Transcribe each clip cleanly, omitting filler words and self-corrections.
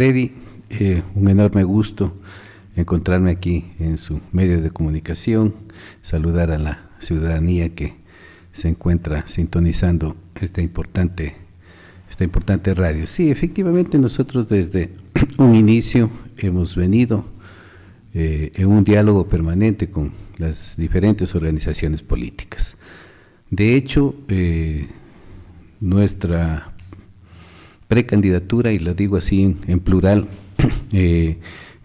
Freddy, un enorme gusto encontrarme aquí en su medio de comunicación, saludar a la ciudadanía que se encuentra sintonizando esta importante radio. Sí, efectivamente nosotros desde un inicio hemos venido en un diálogo permanente con las diferentes organizaciones políticas. De hecho, nuestra precandidatura, y lo digo así en plural,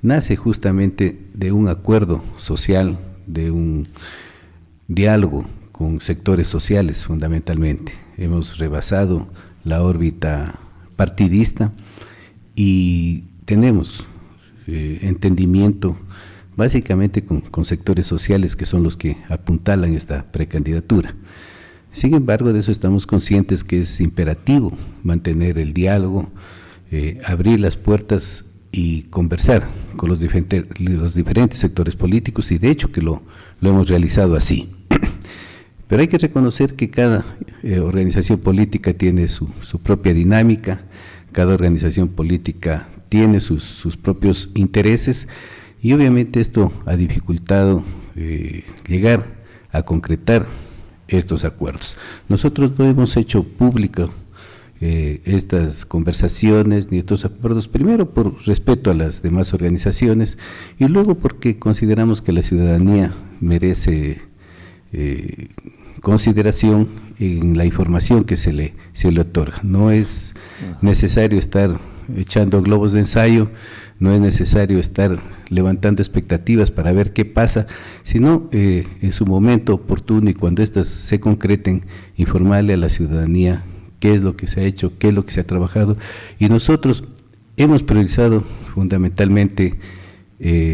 nace justamente de un acuerdo social, de un diálogo con sectores sociales fundamentalmente. Hemos rebasado la órbita partidista y tenemos entendimiento básicamente con sectores sociales que son los que apuntalan esta precandidatura. Sin embargo, de eso estamos conscientes que es imperativo mantener el diálogo, abrir las puertas y conversar con los diferentes sectores políticos, y de hecho que lo hemos realizado así. Pero hay que reconocer que cada organización política tiene su propia dinámica, cada organización política tiene sus propios intereses, y obviamente esto ha dificultado llegar a concretar estos acuerdos. Nosotros no hemos hecho público estas conversaciones ni estos acuerdos, primero por respeto a las demás organizaciones y luego porque consideramos que la ciudadanía merece consideración en la información que se le otorga. No es necesario estar echando globos de ensayo, no es necesario estar levantando expectativas para ver qué pasa, sino en su momento oportuno y cuando éstas se concreten, informarle a la ciudadanía qué es lo que se ha hecho, qué es lo que se ha trabajado. Y nosotros hemos priorizado fundamentalmente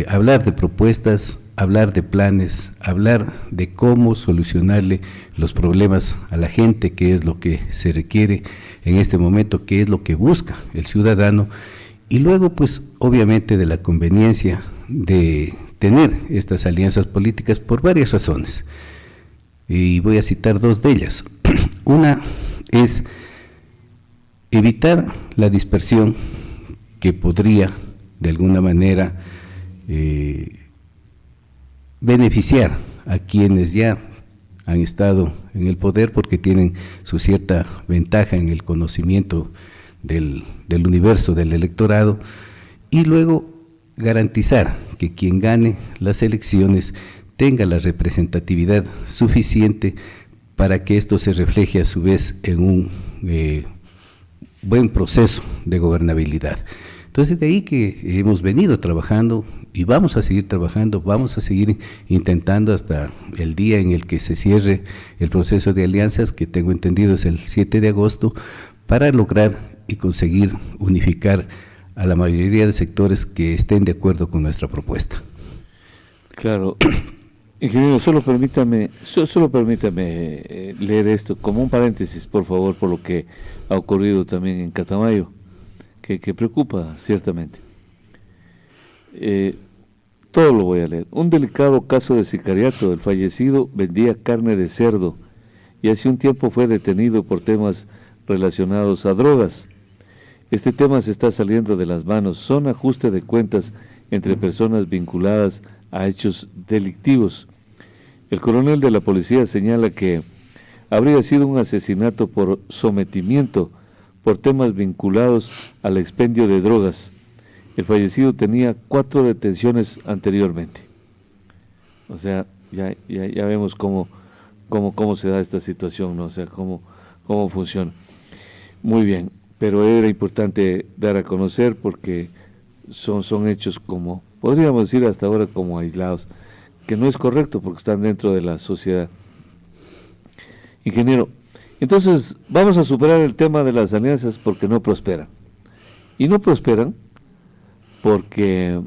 hablar de propuestas, hablar de planes, hablar de cómo solucionarle los problemas a la gente, qué es lo que se requiere en este momento, qué es lo que busca el ciudadano, y luego pues obviamente de la conveniencia de tener estas alianzas políticas por varias razones, y voy a citar dos de ellas. Una es evitar la dispersión que podría de alguna manera beneficiar a quienes ya han estado en el poder porque tienen su cierta ventaja en el conocimiento del universo del electorado, y luego garantizar que quien gane las elecciones tenga la representatividad suficiente para que esto se refleje a su vez en un buen proceso de gobernabilidad. Entonces, de ahí que hemos venido trabajando y vamos a seguir trabajando, vamos a seguir intentando hasta el día en el que se cierre el proceso de alianzas, que tengo entendido es el 7 de agosto, para lograr y conseguir unificar a la mayoría de sectores que estén de acuerdo con nuestra propuesta. Claro. Ingeniero, solo permítame leer esto como un paréntesis, por favor, por lo que ha ocurrido también en Catamayo, que preocupa ciertamente. Todo lo voy a leer. Un delicado caso de sicariato. El fallecido vendía carne de cerdo y hace un tiempo fue detenido por temas relacionados a drogas. Este tema se está saliendo de las manos. Son ajuste de cuentas entre personas vinculadas a hechos delictivos. El coronel de la policía señala que habría sido un asesinato por sometimiento por temas vinculados al expendio de drogas. El fallecido tenía 4 detenciones anteriormente. O sea, ya vemos cómo se da esta situación, ¿no? O sea, cómo funciona. Muy bien, pero era importante dar a conocer porque son hechos como, podríamos decir hasta ahora como aislados, que no es correcto porque están dentro de la sociedad. Ingeniero, entonces vamos a superar el tema de las alianzas porque no prosperan. Y no prosperan porque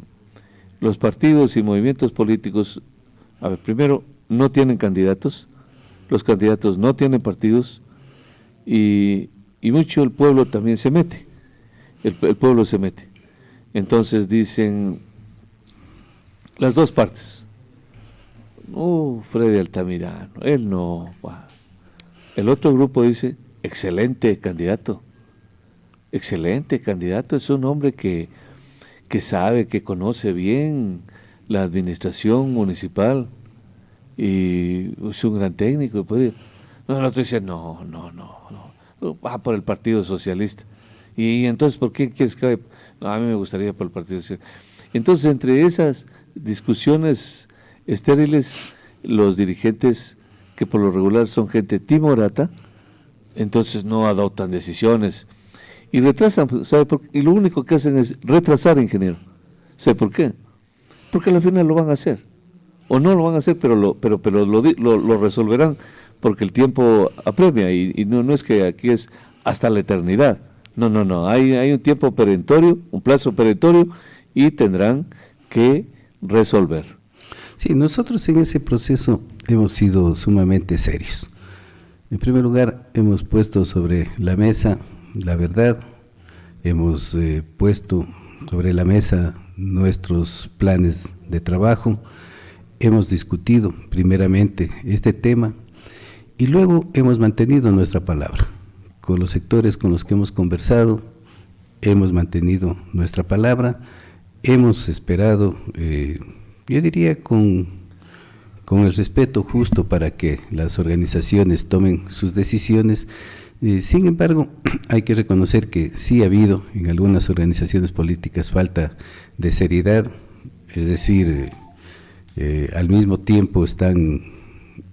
los partidos y movimientos políticos, primero, no tienen candidatos, los candidatos no tienen partidos, y mucho el pueblo también se mete, el pueblo se mete. Entonces dicen las dos partes, Freddy Altamirano, él no va. El otro grupo dice, excelente candidato, es un hombre que que sabe, que conoce bien la administración municipal y es un gran técnico. No, el otro dice, no, va por el Partido Socialista. Y entonces, ¿por qué quieres que vaya? No, a mí me gustaría por el Partido Socialista. Entonces, entre esas discusiones estériles, los dirigentes, que por lo regular son gente timorata, entonces no adoptan decisiones y retrasan, ¿sabe por qué? Y lo único que hacen es retrasar, ingeniero. ¿Sabe por qué? Porque al final lo van a hacer. O no lo van a hacer, pero lo resolverán porque el tiempo apremia y no es que aquí es hasta la eternidad. No. Hay un tiempo perentorio, un plazo perentorio y tendrán que resolver. Sí, nosotros en ese proceso hemos sido sumamente serios. En primer lugar, hemos puesto sobre la mesa la verdad, hemos puesto sobre la mesa nuestros planes de trabajo, hemos discutido primeramente este tema y luego hemos mantenido nuestra palabra. Con los sectores con los que hemos conversado, hemos mantenido nuestra palabra, hemos esperado, yo diría con el respeto justo para que las organizaciones tomen sus decisiones. Sin embargo, hay que reconocer que sí ha habido en algunas organizaciones políticas falta de seriedad, es decir, al mismo tiempo están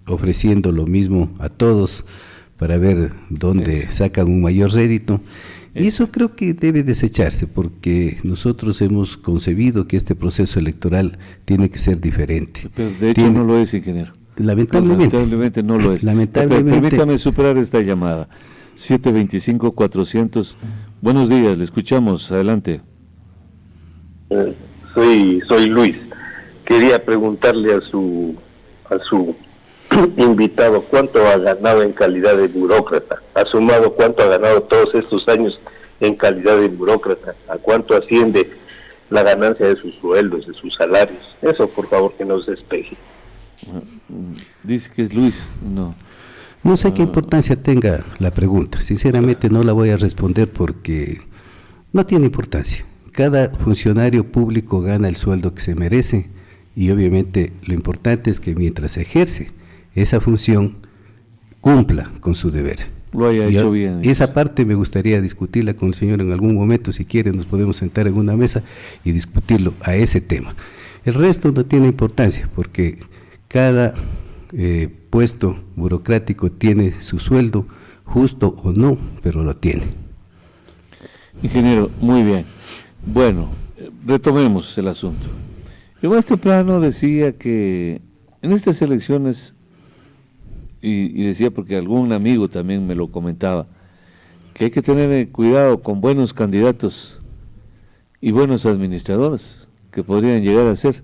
ofreciendo lo mismo a todos para ver dónde sacan un mayor rédito. Y eso creo que debe desecharse porque nosotros hemos concebido que este proceso electoral tiene que ser diferente. Pero de hecho no lo es, ingeniero. Lamentablemente no lo es. Lamentablemente. Permítame superar esta llamada. 725-400. Buenos días, le escuchamos. Adelante. Soy Luis. Quería preguntarle a su invitado cuánto ha ganado en calidad de burócrata, ha sumado cuánto ha ganado todos estos años en calidad de burócrata, a cuánto asciende la ganancia de sus sueldos, de sus salarios. Eso, por favor, que nos despeje. Dice que es Luis, No sé qué importancia tenga la pregunta, sinceramente no la voy a responder porque no tiene importancia. Cada funcionario público gana el sueldo que se merece y obviamente lo importante es que mientras ejerce esa función cumpla con su deber. Lo haya hecho bien. Esa parte me gustaría discutirla con el señor en algún momento, si quiere nos podemos sentar en una mesa y discutirlo a ese tema. El resto no tiene importancia porque cada puesto burocrático tiene su sueldo, justo o no, pero lo tiene. Ingeniero, muy bien. Bueno, retomemos el asunto. Yo en este plano decía que en estas elecciones, y decía porque algún amigo también me lo comentaba, que hay que tener cuidado con buenos candidatos y buenos administradores que podrían llegar a ser.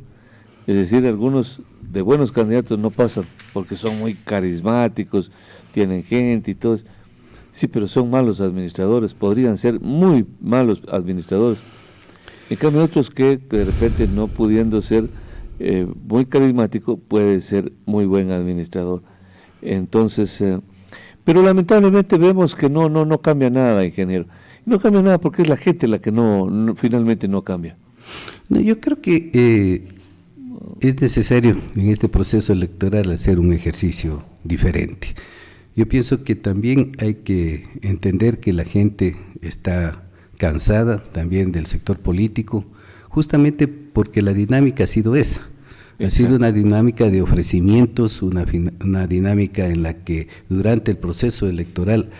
Es decir, algunos de buenos candidatos no pasan porque son muy carismáticos, tienen gente y todo. Sí, pero son malos administradores, podrían ser muy malos administradores. En cambio, otros que de repente no pudiendo ser muy carismático, puede ser muy buen administrador. Entonces, pero lamentablemente vemos que no cambia nada, ingeniero. No cambia nada porque es la gente la que finalmente no cambia. No, yo creo que es necesario en este proceso electoral hacer un ejercicio diferente. Yo pienso que también hay que entender que la gente está cansada también del sector político, justamente porque la dinámica ha sido esa. Ha sido una dinámica de ofrecimientos, una dinámica en la que durante el proceso electoral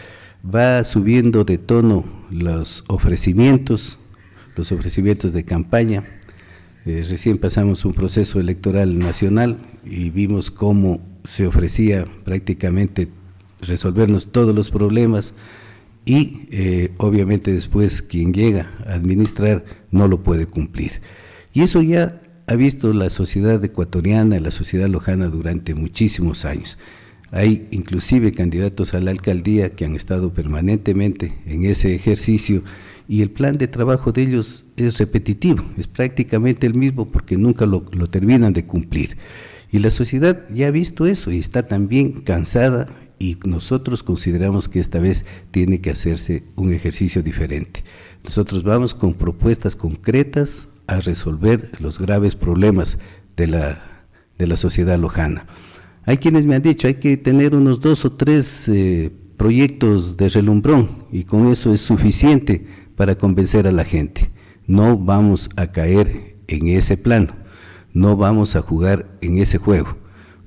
va subiendo de tono los ofrecimientos de campaña. Recién pasamos un proceso electoral nacional y vimos cómo se ofrecía prácticamente resolvernos todos los problemas y obviamente después quien llega a administrar no lo puede cumplir. Y eso ya ha visto la sociedad ecuatoriana, la sociedad lojana durante muchísimos años. Hay inclusive candidatos a la alcaldía que han estado permanentemente en ese ejercicio y el plan de trabajo de ellos es repetitivo, es prácticamente el mismo porque nunca lo terminan de cumplir. Y la sociedad ya ha visto eso y está también cansada y nosotros consideramos que esta vez tiene que hacerse un ejercicio diferente. Nosotros vamos con propuestas concretas a resolver los graves problemas de la sociedad lojana. Hay quienes me han dicho, hay que tener unos 2 o 3 proyectos de relumbrón y con eso es suficiente para convencer a la gente. No vamos a caer en ese plano, no vamos a jugar en ese juego,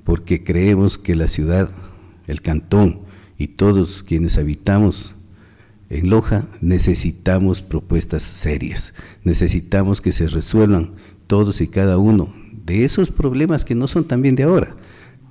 porque creemos que la ciudad, el cantón y todos quienes habitamos en Loja necesitamos propuestas serias, necesitamos que se resuelvan todos y cada uno de esos problemas que no son también de ahora.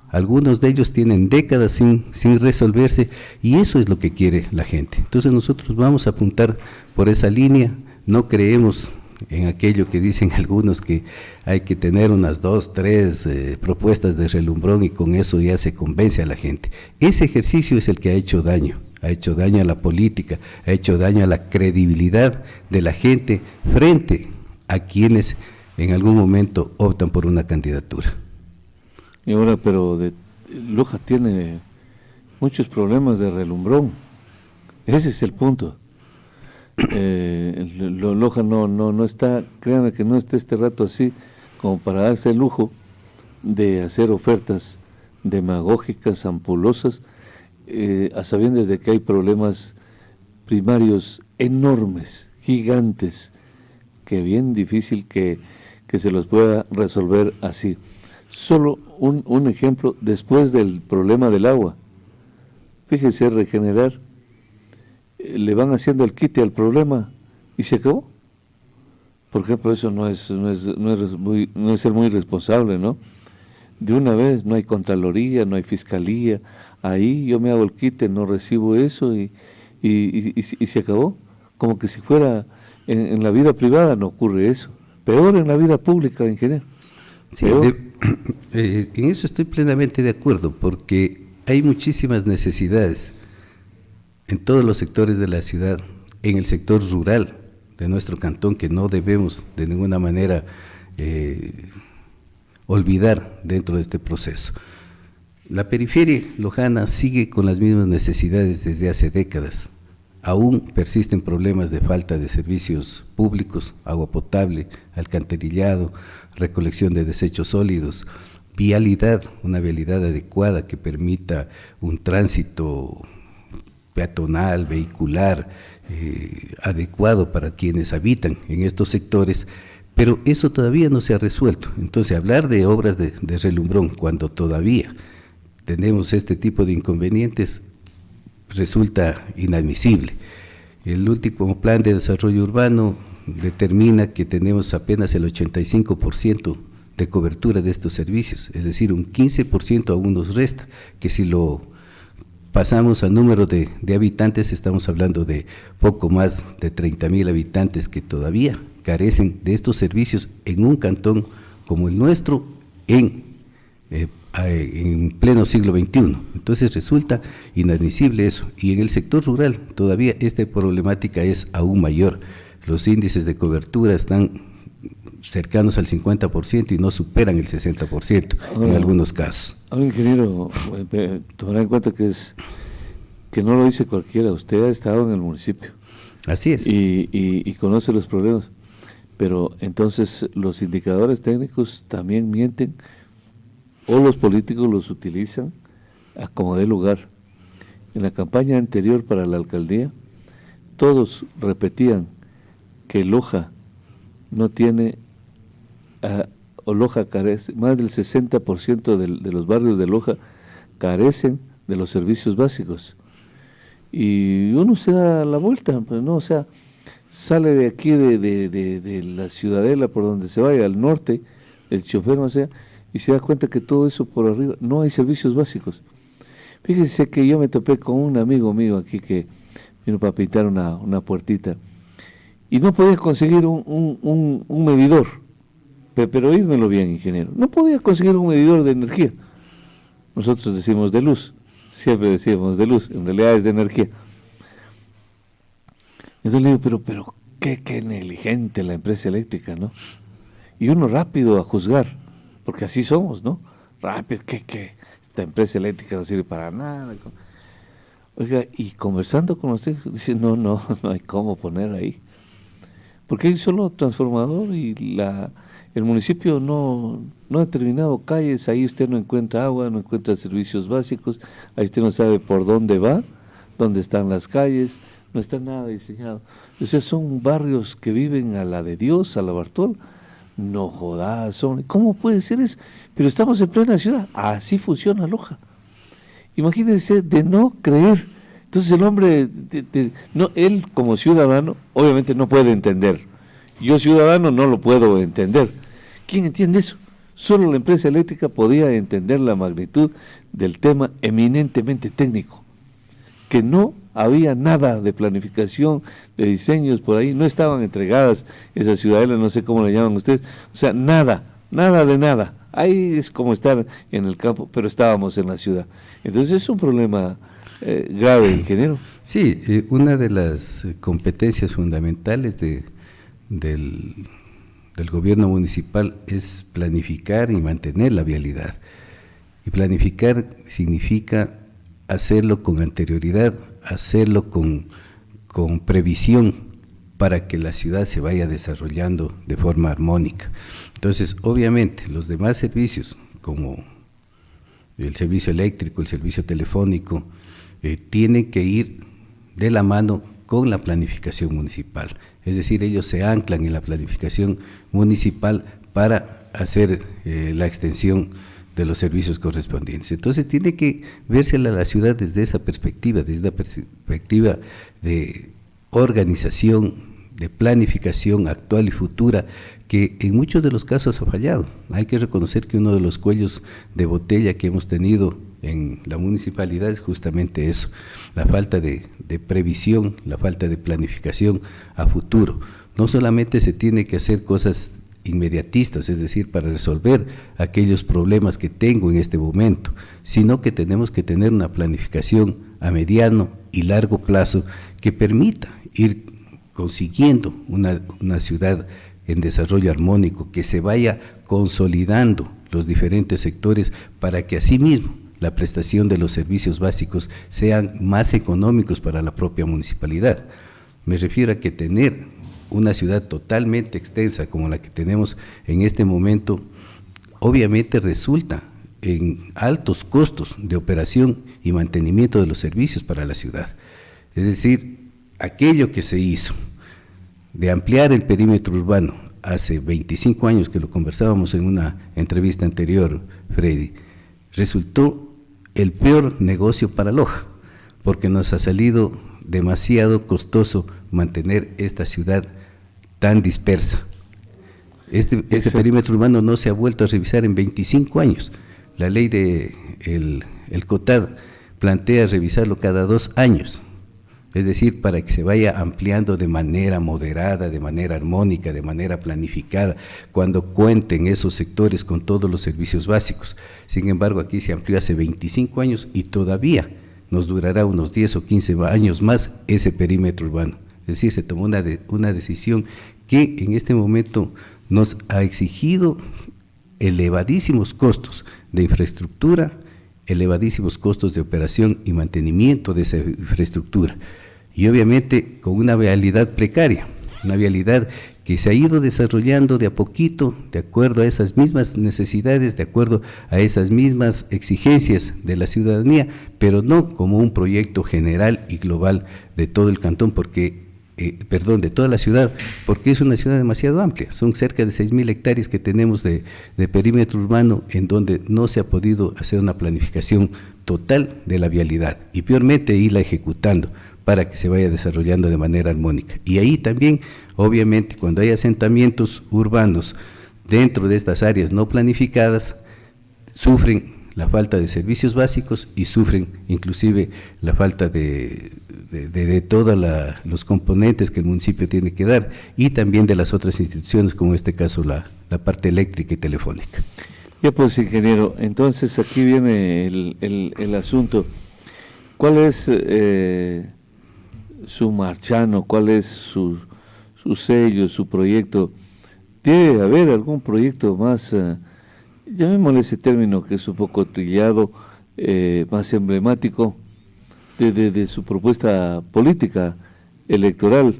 Algunos de ellos tienen décadas sin resolverse y eso es lo que quiere la gente. Entonces nosotros vamos a apuntar por esa línea, no creemos en aquello que dicen algunos que hay que tener unas 2, 3 propuestas de relumbrón y con eso ya se convence a la gente. Ese ejercicio es el que ha hecho daño a la política, ha hecho daño a la credibilidad de la gente frente a quienes en algún momento optan por una candidatura. Y ahora, pero Loja tiene muchos problemas de relumbrón. Ese es el punto. Loja no está, créanme que no está este rato así como para darse el lujo de hacer ofertas demagógicas, ampulosas, a sabiendas de que hay problemas primarios enormes, gigantes, que bien difícil que se los pueda resolver así. Solo un ejemplo, después del problema del agua, fíjese, Regenerar, le van haciendo el quite al problema y se acabó. Por ejemplo, eso no es ser muy responsable, ¿no? De una vez, no hay Contraloría, no hay Fiscalía, ahí yo me hago el quite, no recibo eso y se acabó. Como que si fuera en la vida privada no ocurre eso, peor en la vida pública, ingeniero. Sí, en eso estoy plenamente de acuerdo, porque hay muchísimas necesidades en todos los sectores de la ciudad, en el sector rural de nuestro cantón, que no debemos de ninguna manera olvidar dentro de este proceso. La periferia lojana sigue con las mismas necesidades desde hace décadas. Aún persisten problemas de falta de servicios públicos, agua potable, alcantarillado, recolección de desechos sólidos, vialidad, una vialidad adecuada que permita un tránsito peatonal, vehicular, adecuado para quienes habitan en estos sectores, pero eso todavía no se ha resuelto. Entonces, hablar de obras de relumbrón cuando todavía tenemos este tipo de inconvenientes resulta inadmisible. El último plan de desarrollo urbano determina que tenemos apenas el 85% de cobertura de estos servicios, es decir, un 15% aún nos resta, que si lo pasamos a número de habitantes, estamos hablando de poco más de 30,000 habitantes que todavía carecen de estos servicios en un cantón como el nuestro en pleno siglo XXI. Entonces resulta inadmisible eso. Y en el sector rural todavía esta problemática es aún mayor. Los índices de están cercanos al 50% y no superan el 60% en algunos casos. Ahora, ingeniero, tomará en cuenta que no lo dice cualquiera, usted ha estado en el municipio. Así es. Y conoce los problemas, pero entonces los indicadores técnicos también mienten o los políticos los utilizan a como dé lugar. En la campaña anterior para la alcaldía, todos repetían que Loja no tiene, o Loja carece, más del 60% de los barrios de Loja carecen de los servicios básicos. Y uno se da la vuelta, pues, ¿no? O sea, sale de aquí, de la Ciudadela, por donde se vaya, al norte, el chofer, o sea, y se da cuenta que todo eso por arriba, no hay servicios básicos. Fíjese que yo me topé con un amigo mío aquí que vino para pintar una puertita, y no podía conseguir un medidor, pero oídmelo bien, ingeniero, no podía conseguir un medidor de energía. Nosotros decimos de luz, siempre decíamos de luz, en realidad es de energía. Entonces le digo, pero qué negligente la empresa eléctrica, ¿no? Y uno rápido a juzgar, porque así somos, ¿no? Rápido, que esta empresa eléctrica no sirve para nada. Oiga, y conversando con usted, dice, no hay cómo poner ahí. porque hay un solo transformador y el municipio no ha terminado calles, ahí usted no encuentra agua, no encuentra servicios básicos, ahí usted no sabe por dónde va, dónde están las calles, no está nada diseñado. O sea, son barrios que viven a la de Dios, a la Bartol. No jodas, ¿cómo puede ser eso? Pero estamos en plena ciudad, así funciona Loja. Imagínense de no creer. Entonces el hombre, no, él como ciudadano, obviamente no puede entender. Yo ciudadano no lo puedo entender. ¿Quién entiende eso? Solo la empresa eléctrica podía entender la magnitud del tema eminentemente técnico, que no había nada de planificación, de diseños por ahí, no estaban entregadas esas ciudadelas, no sé cómo le llaman ustedes, o sea, nada de nada. Ahí es como estar en el campo, pero estábamos en la ciudad. Entonces es un problema grave, ingeniero. Sí, una de las competencias fundamentales del gobierno municipal es planificar y mantener la vialidad. Y planificar significa hacerlo con anterioridad, hacerlo con previsión para que la ciudad se vaya desarrollando de forma armónica. Entonces, obviamente, los demás servicios, como el servicio eléctrico, el servicio telefónico, tienen que ir de la mano con la planificación municipal. Es decir, ellos se anclan en la planificación municipal para hacer la extensión de los servicios correspondientes. Entonces tiene que verse a la ciudad desde esa perspectiva, desde una perspectiva de organización, de planificación actual y futura, que en muchos de los casos ha fallado. Hay que reconocer que uno de los cuellos de botella que hemos tenido en la municipalidad es justamente eso, la falta de previsión, la falta de planificación a futuro. No solamente se tiene que hacer cosas inmediatistas, es decir, para resolver aquellos problemas que tengo en este momento, sino que tenemos que tener una planificación a mediano y largo plazo que permita ir consiguiendo una ciudad en desarrollo armónico, que se vaya consolidando los diferentes sectores para que asimismo la prestación de los servicios básicos sean más económicos para la propia municipalidad. Me refiero a que tener una ciudad totalmente extensa como la que tenemos en este momento, obviamente resulta en altos costos de operación y mantenimiento de los servicios para la ciudad. Es decir, aquello que se hizo de ampliar el perímetro urbano hace 25 años, que lo conversábamos en una entrevista anterior, Freddy, resultó el peor negocio para Loja, porque nos ha salido demasiado costoso mantener esta ciudad tan dispersa. Este perímetro urbano no se ha vuelto a revisar en 25 años. La ley de el COTAD plantea revisarlo cada 2 años, es decir, para que se vaya ampliando de manera moderada, de manera armónica, de manera planificada, cuando cuenten esos sectores con todos los servicios básicos. Sin embargo, aquí se amplió hace 25 años y todavía nos durará unos 10 o 15 años más ese perímetro urbano. Es decir, se tomó una decisión que en este momento nos ha exigido elevadísimos costos de infraestructura, elevadísimos costos de operación y mantenimiento de esa infraestructura, y obviamente con una vialidad precaria, una vialidad que se ha ido desarrollando de a poquito, de acuerdo a esas mismas necesidades, de acuerdo a esas mismas exigencias de la ciudadanía, pero no como un proyecto general y global de todo el cantón, de toda la ciudad, porque es una ciudad demasiado amplia. Son cerca de 6.000 hectáreas que tenemos de perímetro urbano, en donde no se ha podido hacer una planificación total de la vialidad, y peormente irla ejecutando para que se vaya desarrollando de manera armónica. Y ahí también, obviamente, cuando hay asentamientos urbanos dentro de estas áreas no planificadas, sufren la falta de servicios básicos y sufren inclusive la falta de todos los componentes que el municipio tiene que dar, y también de las otras instituciones, como en este caso la parte eléctrica y telefónica. Ya pues, ingeniero, entonces aquí viene el asunto. ¿Cuál es su marchano? ¿Cuál es su sello, su proyecto? ¿Debe haber algún proyecto más, llamémosle ese término que es un poco trillado, más emblemático de su propuesta política electoral?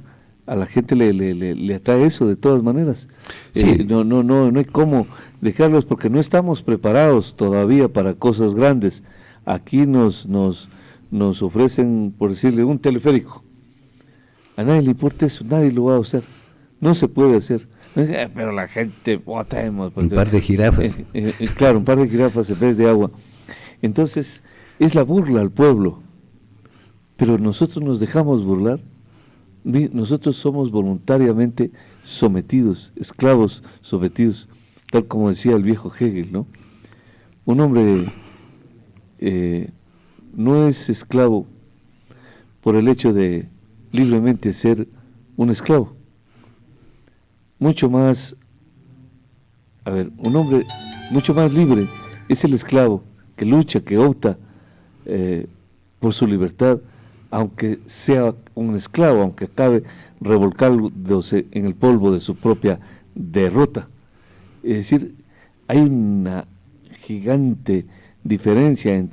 a la gente le atrae eso de todas maneras. Sí. No hay cómo dejarlos porque no estamos preparados todavía para cosas grandes. Aquí nos ofrecen, por decirle, un teleférico. A nadie le importa eso, nadie lo va a hacer. No se puede hacer. Pero la gente votemos. Un par de jirafas. Claro, un par de jirafas en vez de agua. Entonces, es la burla al pueblo. Pero nosotros nos dejamos burlar. Nosotros somos voluntariamente sometidos, esclavos sometidos, tal como decía el viejo Hegel, ¿no? Un hombre no es esclavo por el hecho de libremente ser un esclavo. Mucho más, un hombre mucho más libre es el esclavo que lucha, que opta por su libertad, aunque sea un esclavo, aunque acabe revolcándose en el polvo de su propia derrota. Es decir, hay una gigante diferencia en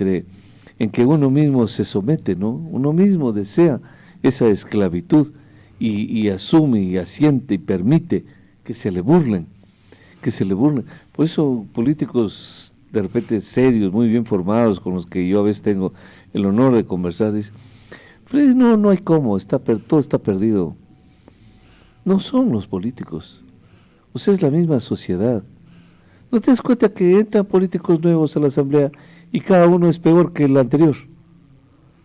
que uno mismo se somete, ¿no? Uno mismo desea esa esclavitud y asume y asiente y permite que se le burlen. Por eso políticos de repente serios, muy bien formados, con los que yo a veces tengo el honor de conversar, dicen: no hay cómo, todo está perdido. No son los políticos, o sea, es la misma sociedad. ¿No te das cuenta que entran políticos nuevos a la asamblea y cada uno es peor que el anterior?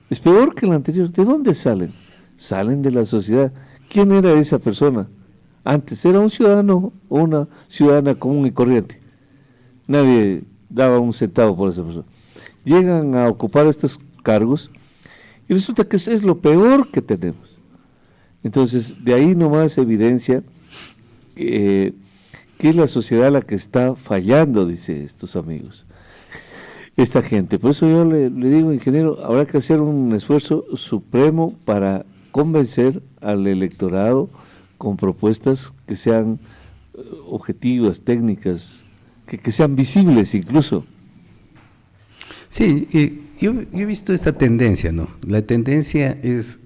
Es peor que el anterior. ¿De dónde salen? Salen de la sociedad. ¿Quién era esa persona? Antes era un ciudadano o una ciudadana común y corriente. Nadie daba un centavo por esa persona. Llegan a ocupar estos cargos y resulta que es lo peor que tenemos. Entonces, de ahí nomás evidencia que es la sociedad la que está fallando, dice estos amigos, esta gente. Por eso yo le digo, ingeniero, habrá que hacer un esfuerzo supremo para convencer al electorado con propuestas que sean objetivas, técnicas, que sean visibles incluso. Sí, yo he visto esta tendencia, ¿no? La tendencia es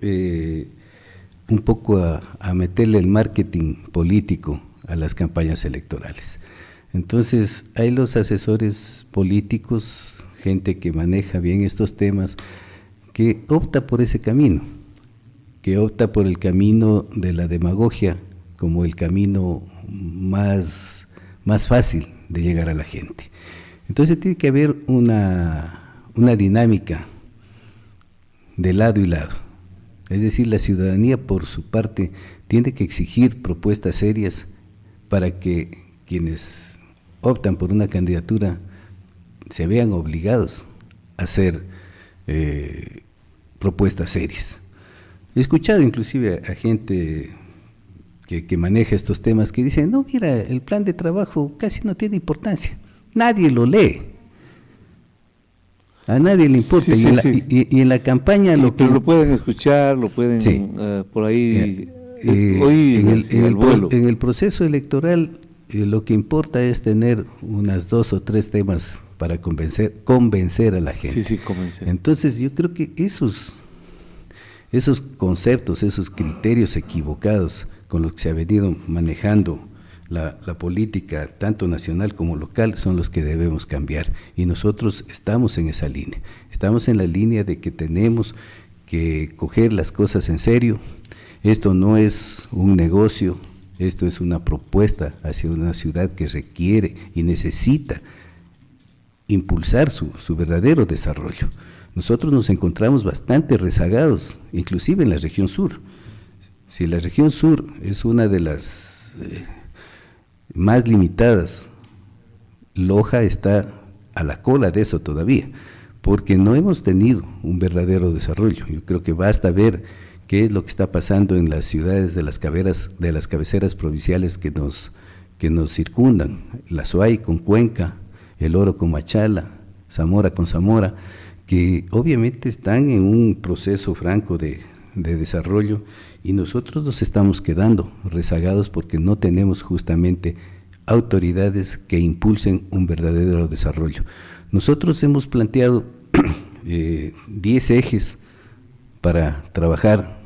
un poco a meterle el marketing político a las campañas electorales. Entonces, hay los asesores políticos, gente que maneja bien estos temas, que opta por ese camino, que opta por el camino de la demagogia como el camino más fácil de llegar a la gente. Entonces tiene que haber una dinámica de lado y lado. Es decir, la ciudadanía por su parte tiene que exigir propuestas serias para que quienes optan por una candidatura se vean obligados a hacer propuestas serias. He escuchado inclusive a gente que maneja estos temas que dicen: no, mira, el plan de trabajo casi no tiene importancia, nadie lo lee, a nadie le importa. Sí, y en la campaña pero lo pueden escuchar, lo pueden por ahí oír en el proceso electoral lo que importa es tener unas 2 o 3 temas para convencer a la gente. Sí, convencer. Entonces yo creo que esos conceptos, esos criterios equivocados con los que se ha venido manejando la política, tanto nacional como local, son los que debemos cambiar. Y nosotros estamos en esa línea. Estamos en la línea de que tenemos que coger las cosas en serio. Esto no es un negocio, esto es una propuesta hacia una ciudad que requiere y necesita impulsar su verdadero desarrollo. Nosotros nos encontramos bastante rezagados, inclusive en la región sur. Si la región sur es una de las más limitadas, Loja está a la cola de eso todavía, porque no hemos tenido un verdadero desarrollo. Yo creo que basta ver qué es lo que está pasando en las ciudades de las cabeceras provinciales que nos circundan, la Azuay con Cuenca, El Oro con Machala, Zamora con Zamora, que obviamente están en un proceso franco de desarrollo, y nosotros nos estamos quedando rezagados porque no tenemos justamente autoridades que impulsen un verdadero desarrollo. Nosotros hemos planteado 10 ejes para trabajar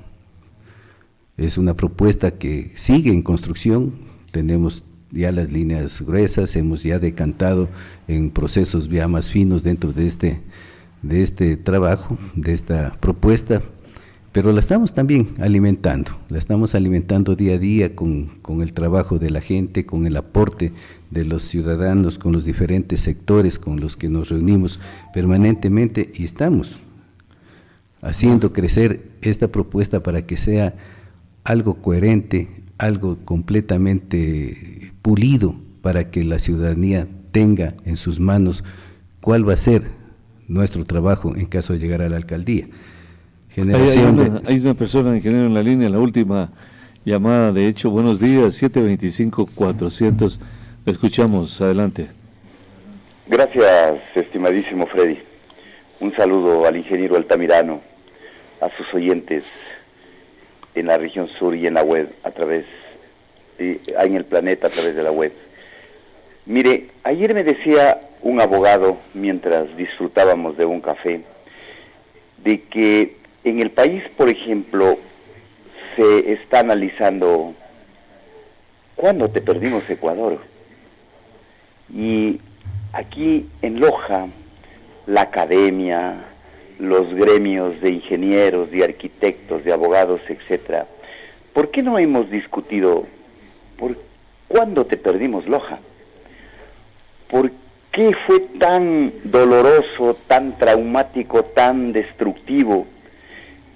Es una propuesta que sigue en construcción, tenemos ya las líneas gruesas, hemos ya decantado en procesos ya más finos dentro de este trabajo, de esta propuesta, pero la estamos también alimentando, día a día con el trabajo de la gente, con el aporte de los ciudadanos, con los diferentes sectores con los que nos reunimos permanentemente y estamos haciendo crecer esta propuesta para que sea algo coherente, algo completamente pulido, para que la ciudadanía tenga en sus manos cuál va a ser nuestro trabajo en caso de llegar a la alcaldía. Hay una persona, ingeniero, en la línea, la última llamada, de hecho. Buenos días, 725-400, le escuchamos, adelante. Gracias, estimadísimo Freddy. Un saludo al ingeniero Altamirano, a sus oyentes en la región sur y en la web, en el planeta a través de la web. Mire, ayer me decía un abogado, mientras disfrutábamos de un café, de que en el país, por ejemplo, se está analizando cuándo te perdimos Ecuador. Y aquí en Loja, la academia, los gremios de ingenieros, de arquitectos, de abogados, etcétera, ¿por qué no hemos discutido por cuándo te perdimos Loja? ¿Por qué fue tan doloroso, tan traumático, tan destructivo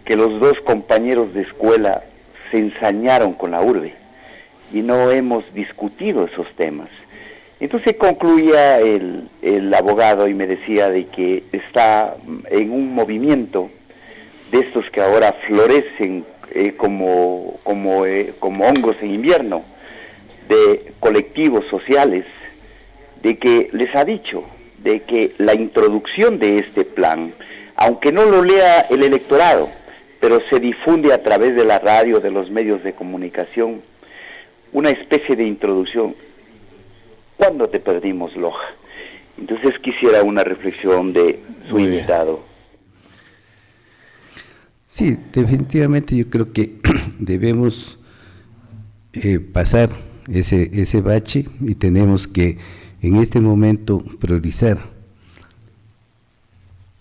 que los dos compañeros de escuela se ensañaron con la urbe? Y no hemos discutido esos temas. Entonces concluía el abogado y me decía de que está en un movimiento de estos que ahora florecen como hongos en invierno, de colectivos sociales, de que les ha dicho de que la introducción de este plan, aunque no lo lea el electorado, pero se difunde a través de la radio, de los medios de comunicación, una especie de introducción. ¿Cuándo te perdimos, Loja? Entonces quisiera una reflexión de su invitado. Sí, definitivamente yo creo que debemos pasar ese bache y tenemos que en este momento priorizar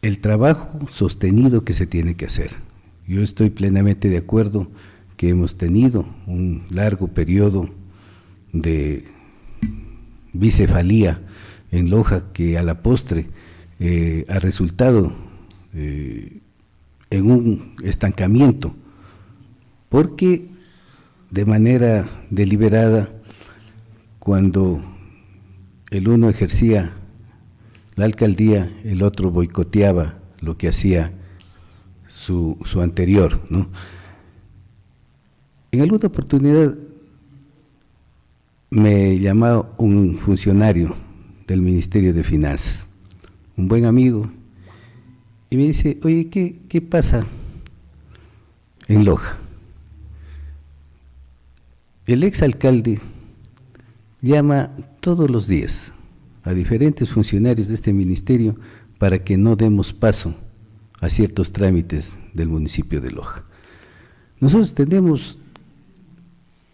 el trabajo sostenido que se tiene que hacer. Yo estoy plenamente de acuerdo que hemos tenido un largo periodo de bicefalía en Loja que a la postre ha resultado en un estancamiento, porque de manera deliberada, cuando el uno ejercía la alcaldía, el otro boicoteaba lo que hacía su anterior, ¿no? En alguna oportunidad me llamó un funcionario del Ministerio de Finanzas, un buen amigo, y me dice: oye, ¿qué pasa en Loja? El exalcalde llama todos los días a diferentes funcionarios de este ministerio para que no demos paso a ciertos trámites del municipio de Loja. Nosotros tenemos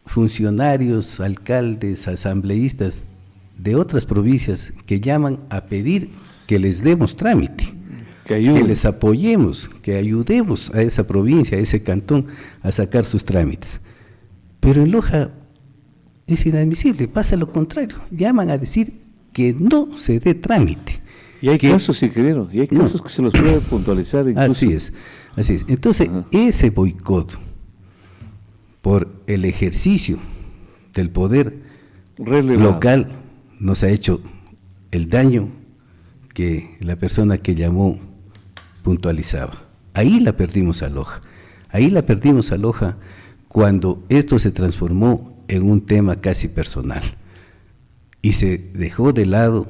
funcionarios, alcaldes, asambleístas de otras provincias que llaman a pedir que les demos trámite, que les apoyemos, que ayudemos a esa provincia, a ese cantón a sacar sus trámites. Pero en Loja es inadmisible, pasa lo contrario, llaman a decir que no se dé trámite. Y hay casos, ingeniero, y hay casos que se los puede puntualizar incluso. Así es. Entonces, ese boicot por el ejercicio del poder local nos ha hecho el daño que la persona que llamó puntualizaba. Ahí la perdimos a Loja. Cuando esto se transformó en un tema casi personal y se dejó de lado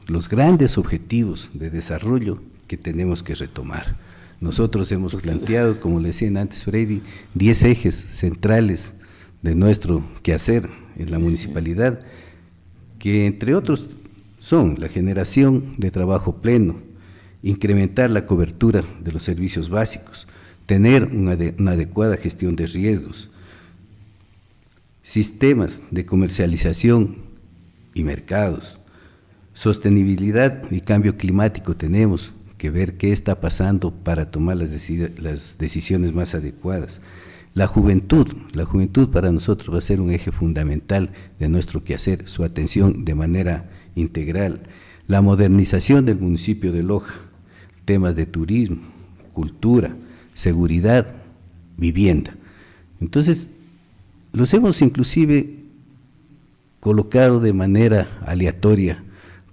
los grandes objetivos de desarrollo que tenemos que retomar. Nosotros hemos planteado, como le decían antes Freddy, 10 ejes centrales de nuestro quehacer en la municipalidad, que entre otros son la generación de trabajo pleno, incrementar la cobertura de los servicios básicos, tener una adecuada gestión de riesgos, sistemas de comercialización y mercados, sostenibilidad y cambio climático. Tenemos que ver qué está pasando para tomar las decisiones más adecuadas. La juventud para nosotros va a ser un eje fundamental de nuestro quehacer, su atención de manera integral. La modernización del municipio de Loja, temas de turismo, cultura, seguridad, vivienda. Entonces, los hemos inclusive colocado de manera aleatoria,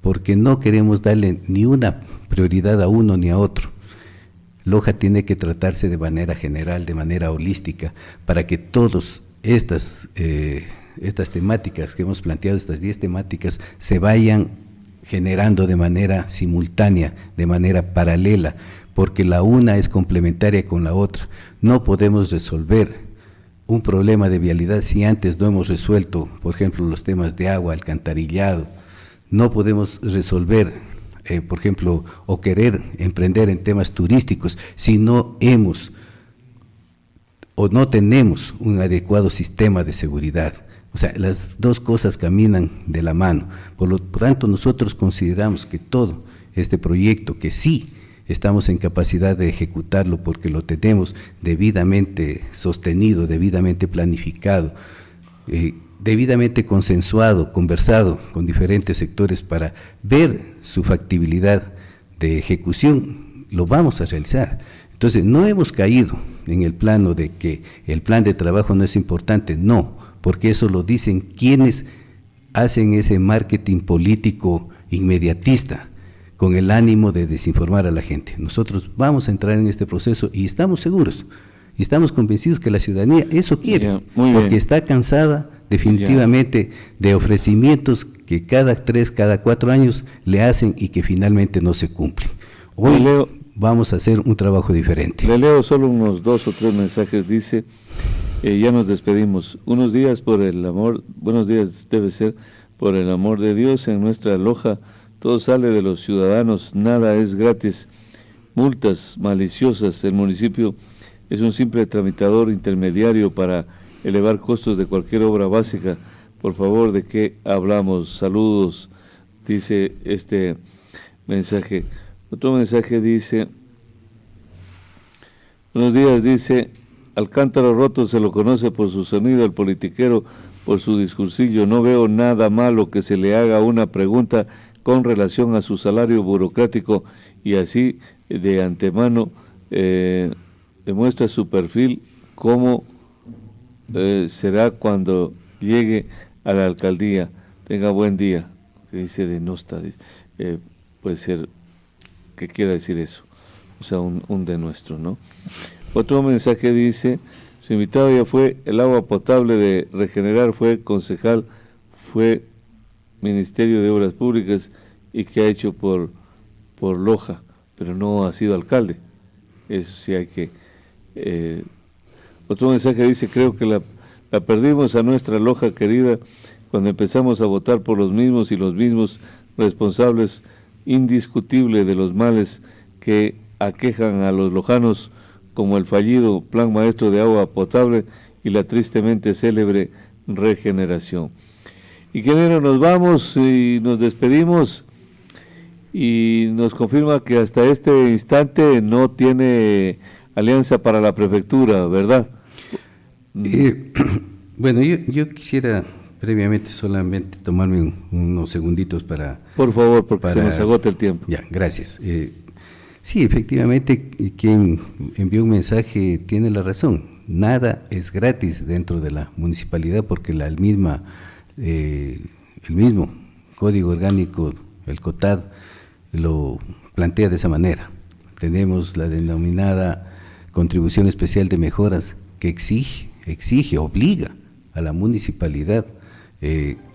porque no queremos darle ni una prioridad a uno ni a otro. Loja tiene que tratarse de manera general, de manera holística, para que todas estas temáticas que hemos planteado, estas 10 temáticas, se vayan generando de manera simultánea, de manera paralela, porque la una es complementaria con la otra. No podemos resolver un problema de vialidad si antes no hemos resuelto, por ejemplo, los temas de agua, alcantarillado. No podemos resolver, por ejemplo, o querer emprender en temas turísticos si no hemos o no tenemos un adecuado sistema de seguridad. O sea, las dos cosas caminan de la mano. Por lo tanto, nosotros consideramos que todo este proyecto, que sí estamos en capacidad de ejecutarlo porque lo tenemos debidamente sostenido, debidamente planificado, debidamente consensuado, conversado con diferentes sectores para ver su factibilidad de ejecución, lo vamos a realizar. Entonces, no hemos caído en el plano de que el plan de trabajo no es importante, no, porque eso lo dicen quienes hacen ese marketing político inmediatista, con el ánimo de desinformar a la gente. Nosotros vamos a entrar en este proceso y estamos seguros, y estamos convencidos que la ciudadanía eso quiere, porque está cansada definitivamente de ofrecimientos que cada 3, cada 4 años le hacen y que finalmente no se cumplen. Hoy vamos a hacer un trabajo diferente. Le leo solo unos 2 o 3 mensajes. Dice, ya nos despedimos. Buenos días debe ser por el amor de Dios en nuestra Loja. Todo sale de los ciudadanos, nada es gratis. Multas maliciosas. El municipio es un simple tramitador intermediario para elevar costos de cualquier obra básica. Por favor, ¿de qué hablamos? Saludos, dice este mensaje. Otro mensaje dice, buenos días, dice, al cántaro roto se lo conoce por su sonido, al politiquero por su discursillo. No veo nada malo que se le haga una pregunta con relación a su salario burocrático y así de antemano demuestra su perfil, cómo será cuando llegue a la alcaldía. Tenga buen día. Que dice de Nosta, puede ser que quiera decir eso, o sea, un de nuestro, ¿no? Otro mensaje dice, su invitado ya fue el agua potable de Regenerar, fue concejal, fue Ministerio de Obras Públicas y que ha hecho por Loja, pero no ha sido alcalde. Eso sí hay que... Otro mensaje dice, creo que la perdimos a nuestra Loja querida cuando empezamos a votar por los mismos y los mismos responsables indiscutible de los males que aquejan a los lojanos, como el fallido Plan Maestro de Agua Potable y la tristemente célebre Regeneración. Ingeniero, nos vamos y nos despedimos y nos confirma que hasta este instante no tiene alianza para la prefectura, ¿verdad? Bueno, yo quisiera previamente solamente tomarme unos segunditos para... Por favor, porque se nos agota el tiempo. Ya, gracias. Sí, efectivamente, quien envió un mensaje tiene la razón. Nada es gratis dentro de la municipalidad porque el mismo Código Orgánico, el COTAD, lo plantea de esa manera. Tenemos la denominada Contribución Especial de Mejoras que exige, obliga a la municipalidad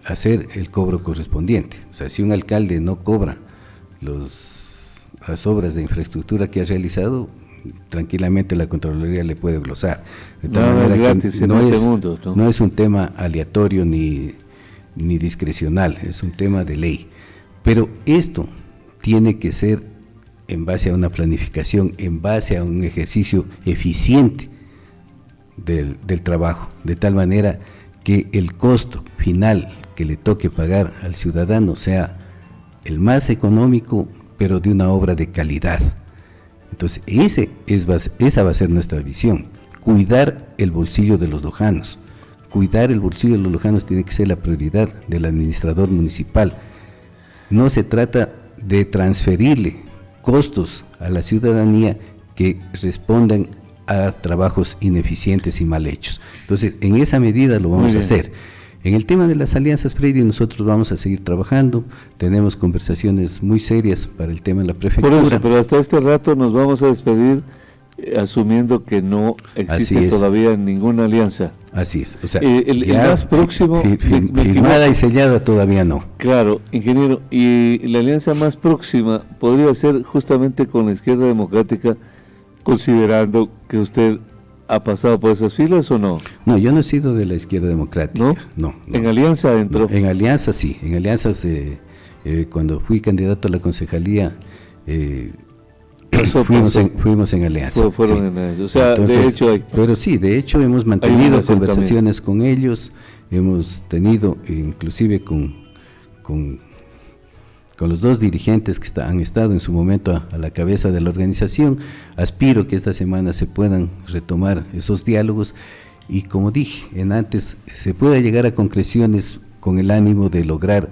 hacer el cobro correspondiente. O sea, si un alcalde no cobra las obras de infraestructura que ha realizado, tranquilamente la Contraloría le puede glosar. De tal manera gratis que no es un tema aleatorio ni discrecional, es un tema de ley. Pero esto tiene que ser en base a una planificación, en base a un ejercicio eficiente del trabajo, de tal manera que el costo final que le toque pagar al ciudadano sea el más económico, pero de una obra de calidad. Entonces, esa va a ser nuestra visión, cuidar el bolsillo de los lojanos. Cuidar el bolsillo de los lojanos tiene que ser la prioridad del administrador municipal. No se trata de transferirle costos a la ciudadanía que respondan a trabajos ineficientes y mal hechos. Entonces, en esa medida lo vamos a hacer. En el tema de las alianzas, Freddy, nosotros vamos a seguir trabajando, tenemos conversaciones muy serias para el tema de la prefectura. Por eso, pero hasta este rato nos vamos a despedir asumiendo que no existe todavía ninguna alianza. Así es, o sea, el más próximo... firmada y sellada todavía no. Claro, ingeniero, y la alianza más próxima podría ser justamente con la izquierda democrática, considerando que usted ha pasado por esas filas o no. No, yo no he sido de la izquierda democrática. ¿No? No. ¿En alianza adentro? No, en alianza sí, en alianzas cuando fui candidato a la concejalía fuimos en alianza. Fueron en alianza. O sea, entonces, de hecho hay... Pero sí, de hecho hemos mantenido conversaciones con ellos, hemos tenido inclusive con los dos dirigentes que han estado en su momento a la cabeza de la organización. Aspiro que esta semana se puedan retomar esos diálogos y, como dije antes, se pueda llegar a concreciones con el ánimo de lograr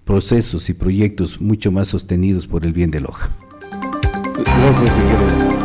procesos y proyectos mucho más sostenidos por el bien de Loja. Gracias, ingeniero.